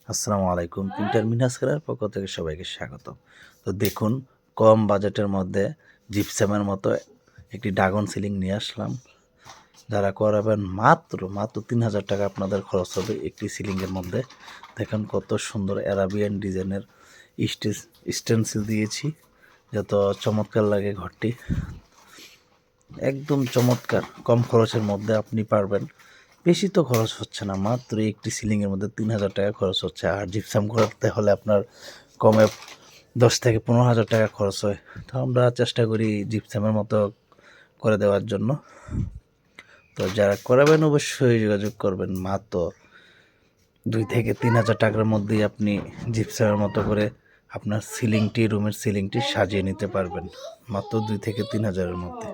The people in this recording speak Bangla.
আসসালামু আলাইকুম। প্রিন্টার মিনহাজ খানের পক্ষ থেকে সবাইকে স্বাগত। তো দেখুন, কম বাজেটের মধ্যে জিপসামের মতো একটি ড্রাগন সিলিং নিয়ে আসলাম। যারা করাবেন মাত্র ৩,০০০ টাকা আপনাদের খরচ হবে একটি সিলিংয়ের মধ্যে। দেখুন কত সুন্দর অ্যারাবিয়ান ডিজাইনের স্টেনসিল দিয়েছি, যত চমৎকার লাগে ঘরটি। একদম চমৎকার, কম খরচের মধ্যে আপনি পারবেন। বেশি তো খরচ হচ্ছে না, মাত্র একটি সিলিংয়ের মধ্যে ৩,০০০ টাকা খরচ হচ্ছে। আর জিপসাম করতে হলে আপনার কমে ১০ থেকে ১৫,০০০ টাকা খরচ হয়। তো আমরা চেষ্টা করি জিপসামের মতো করে দেওয়ার জন্য। তো যারা করাবেন অবশ্যই যোগাযোগ করবেন। মাত্র ২ থেকে ৩,০০০ টাকার মধ্যেই আপনি জিপসামের মতো করে আপনার সিলিংটি, রুমের সিলিংটি সাজিয়ে নিতে পারবেন, মাত্র ২ থেকে ৩,০০০-এর মধ্যে।